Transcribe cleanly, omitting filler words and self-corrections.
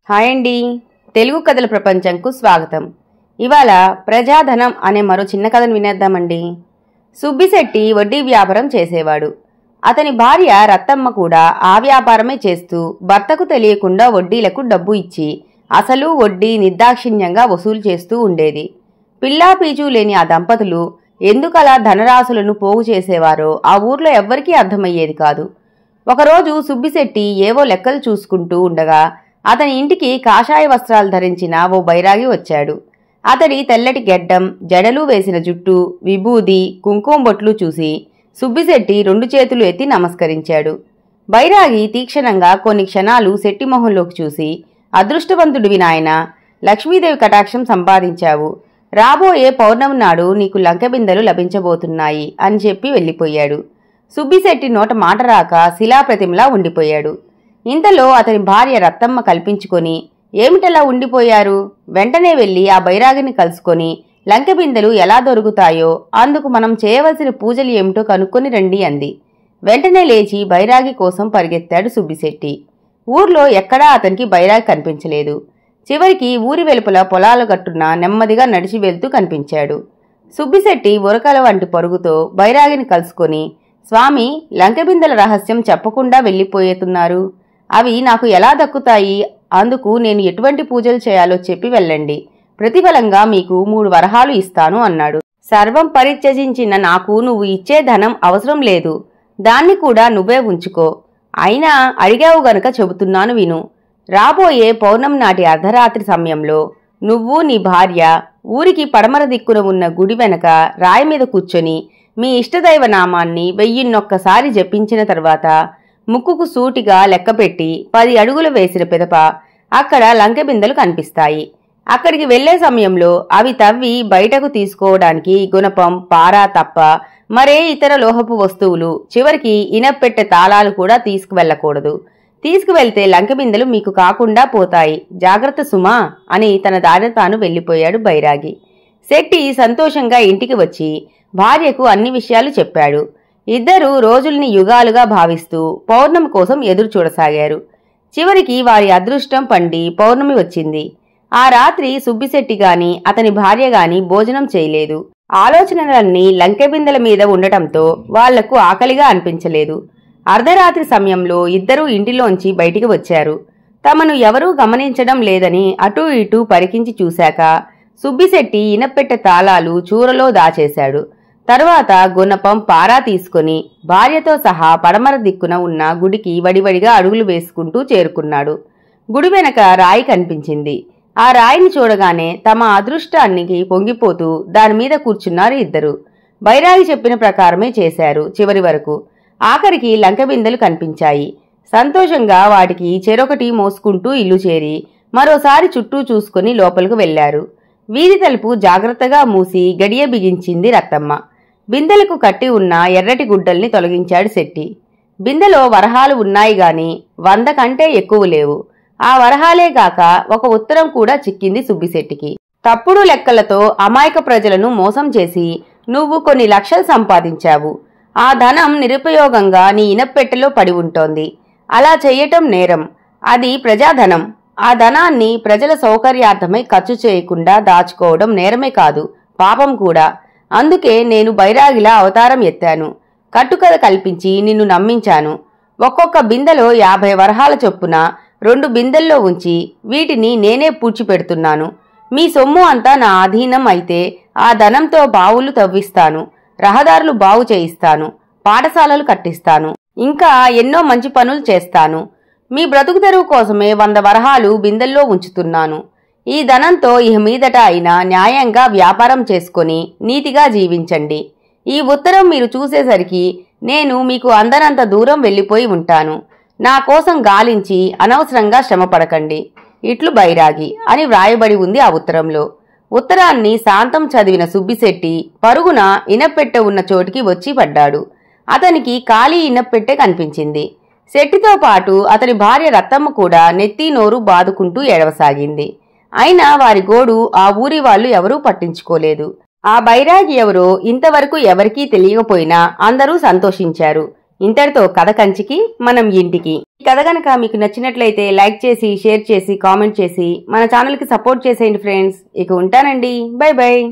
Hi అండి. తెలుగు కథల ప్రపంచంకు స్వాగతం. ఇవాళ ప్రజాధనం అనే మరో చిన్న కథను వినేద్దామండి. సుబ్బిశెట్టి వడ్డీ వ్యాపారం చేసేవాడు. అతని భార్య రత్తమ్మ కూడా ఆ వ్యాపారమే చేస్తూ భర్తకు తెలియకుండా వడ్డీలకు డబ్బు ఇచ్చి అసలు వడ్డీ నిర్దాక్షిణ్యంగా వసూలు చేస్తూ ఉండేది. పిల్లాపీచూ లేని ఆ దంపతులు ఎందుకలా ధనరాశులను పోగు చేసేవారో ఆ ఊర్లో ఎవ్వరికీ అర్థమయ్యేది కాదు. ఒకరోజు సుబ్బిశెట్టి ఏవో లెక్కలు చూసుకుంటూ ఉండగా అతని ఇంటికి కాషాయ వస్త్రాలు ధరించిన ఓ బైరాగి వచ్చాడు. అతడి తెల్లటి గెడ్డం, జడలు వేసిన జుట్టు, విభూది, కుంకుమ బొట్లు చూసి సుబ్బిశెట్టి 2 చేతులు ఎత్తి నమస్కరించాడు. బైరాగి తీక్షణంగా కొన్ని క్షణాలు శెట్టి మొహంలోకి చూసి, అదృష్టవంతుడివి నాయనా, లక్ష్మీదేవి కటాక్షం సంపాదించావు. రాబోయే పౌర్ణమి నాడు నీకు లంకెబిందెలు లభించబోతున్నాయి అని చెప్పి వెళ్ళిపోయాడు. సుబ్బిశెట్టి నోట మాట రాక శిలాప్రతిమలా ఉండిపోయాడు. ఇంతలో అతని భార్య రత్తమ్మ కల్పించుకొని, ఏమిటలా ఉండిపోయారు? వెంటనే వెళ్లి ఆ బైరాగిని కలుసుకొని లంకెబిందెలు ఎలా దొరుకుతాయో, అందుకు మనం చేయవలసిన పూజలు ఏమిటో కనుక్కొని రండి అంది. వెంటనే లేచి బైరాగి కోసం పరిగెత్తాడు సుబ్బిశెట్టి. ఊర్లో ఎక్కడా అతనికి బైరాగి కనిపించలేదు. చివరికి ఊరి వెలుపల పొలాల గట్టున నెమ్మదిగా నడిచి వెళ్తూ కనిపించాడు. సుబ్బిశెట్టి ఉరకల వంటి పరుగుతో బైరాగిని కలుసుకొని, స్వామి, లంకెబిందెల రహస్యం చెప్పకుండా వెళ్ళిపోయేతున్నారు. అవి నాకు ఎలా దక్కుతాయి? అందుకు నేను ఎటువంటి పూజలు చేయాలో చెప్పి వెళ్ళండి. ప్రతిఫలంగా మీకు 3 వరహాలు ఇస్తాను అన్నాడు. సర్వం పరిత్యజించిన నాకు నువ్వు ఇచ్చే ధనం అవసరం లేదు. దాన్ని కూడా నువ్వే ఉంచుకో. అయినా అడిగావు గనక చెబుతున్నాను విను. రాబోయే పౌర్ణమి నాటి అర్ధరాత్రి సమయంలో నువ్వు నీ భార్య ఊరికి పడమర దిక్కున ఉన్న గుడి వెనక రాయి మీద కూర్చొని మీ ఇష్టదైవ నామాన్ని 1001 జపించిన తర్వాత ముక్కుకు సూటిగా లెక్కపెట్టి 10 అడుగులు వేసిన పిదప అక్కడ లంకెబిందెలు కనిపిస్తాయి. అక్కడికి వెళ్లే సమయంలో అవి తవ్వి బయటకు తీసుకోవడానికి గుణపం, పార తప్ప మరే ఇతర లోహపు వస్తువులు, చివరికి ఇనప్పెట్టె తాళాలు కూడా తీసుకువెళ్లకూడదు. తీసుకువెళ్తే లంకెబిందెలు మీకు కాకుండా పోతాయి. జాగ్రత్త సుమా అని తన దారిన తాను వెళ్లిపోయాడు బైరాగి. శెట్టి సంతోషంగా ఇంటికి వచ్చి భార్యకు అన్ని విషయాలు చెప్పాడు. ఇద్దరూ రోజుల్ని యుగాలుగా భావిస్తూ పౌర్ణమి కోసం ఎదురు చూడసాగారు. చివరికి వారి అదృష్టం పండి పౌర్ణమి వచ్చింది. ఆ రాత్రి సుబ్బిశెట్టి గాని అతని భార్య గాని భోజనం చేయలేదు. ఆలోచనలన్నీ లంకెబిందెల మీద ఉండటంతో వాళ్లకు ఆకలిగా అనిపించలేదు. అర్ధరాత్రి సమయంలో ఇద్దరూ ఇంటిలోంచి బయటికి వచ్చారు. తమను ఎవరూ గమనించడం లేదని అటూ ఇటూ పరికించి చూశాక సుబ్బిశెట్టి ఇనప్పెట్టె తాళాలు చూరలో దాచేశాడు. తరువాత గుణపం, పారా తీసుకుని భార్యతో సహా పడమర దిక్కున ఉన్న గుడికి వడివడిగా అడుగులు వేసుకుంటూ చేరుకున్నాడు. గుడి వెనక రాయి కనిపించింది. ఆ రాయిని చూడగానే తమ అదృష్టానికి పొంగిపోతూ దానిమీద కూర్చున్నారు ఇద్దరు. బైరాగి చెప్పిన ప్రకారమే చేశారు చివరి వరకు. ఆఖరికి లంకెబిందెలు కనిపించాయి. సంతోషంగా వాటికి చెరొకటి మోసుకుంటూ ఇల్లు చేరి మరోసారి చుట్టూ చూసుకుని లోపలకు వెళ్లారు. వీధి తలుపు జాగ్రత్తగా మూసి గడియ బిగించింది రత్తమ్మ. బిందెలకు కట్టి ఉన్న ఎర్రటి గుడ్డల్ని తొలగించాడు శెట్టి. బిందెలో వరహాలు ఉన్నాయి గాని 100 కంటే ఎక్కువ లేవు. ఆ వరహాలే కాక ఒక ఉత్తరం కూడా చిక్కింది సుబ్బిశెట్టికి. తప్పుడు లెక్కలతో అమాయక ప్రజలను మోసం చేసి నువ్వు కొన్ని లక్షలు సంపాదించావు. ఆ ధనం నిరుపయోగంగా నీ ఇనప్పెట్టెలో పడి ఉంటోంది. అలా చెయ్యటం నేరం. అది ప్రజాధనం. ఆ ధనాన్ని ప్రజల సౌకర్యార్థమై ఖర్చు చేయకుండా దాచుకోవడం నేరమే కాదు, పాపం కూడా. అందుకే నేను బైరాగిలా అవతారం ఎత్తాను. కట్టుకథ కల్పించి నిన్ను నమ్మించాను. ఒక్కొక్క బిందెలో 50 వరహాల చొప్పున 2 బిందెల్లో ఉంచి వీటిని నేనే పూడ్చిపెడుతున్నాను. మీ సొమ్ము అంతా నా ఆధీనం అయితే ఆ ధనంతో బావులు తవ్విస్తాను, రహదారులు బాగు చేయిస్తాను, పాఠశాలలు కట్టిస్తాను, ఇంకా ఎన్నో మంచి పనులు చేస్తాను. మీ బ్రతుకు తెరువు కోసమే 100 వరహాలు బిందెల్లో ఉంచుతున్నాను. ఈ ధనంతో ఇహ మీదట అయినా న్యాయంగా వ్యాపారం చేసుకొని నీతిగా జీవించండి. ఈ ఉత్తరం మీరు చూసేసరికి నేను మీకు అందనంత దూరం వెళ్లిపోయి ఉంటాను. నా కోసం గాలించి అనవసరంగా శ్రమపడకండి. ఇట్లు బైరాగి అని వ్రాయబడి ఉంది ఆ ఉత్తరంలో. ఉత్తరాన్ని శాంతం చదివిన సుబ్బిశెట్టి పరుగున ఇనప్పెట్టె ఉన్న చోటికి వచ్చి పడ్డాడు. అతనికి ఖాళీ ఇనప్పెట్టె కనిపించింది. శెట్టితో పాటు అతని భార్య రత్తమ్మ కూడా నెత్తి నోరు బాదుకుంటూ ఏడవసాగింది. అయినా వారి గోడు ఆ ఊరి వాళ్ళు ఎవరూ పట్టించుకోలేదు. ఆ బైరాగి ఎవరో ఇంతవరకు ఎవరికీ తెలియకపోయినా అందరూ సంతోషించారు. ఇంతటితో కథ కంచికి మనం ఇంటికి. ఈ కథ గనక మీకు నచ్చినట్లయితే లైక్ చేసి, షేర్ చేసి, కామెంట్ చేసి మన ఛానల్కి సపోర్ట్ చేసేయండి ఫ్రెండ్స్. ఇక ఉంటానండి. By by.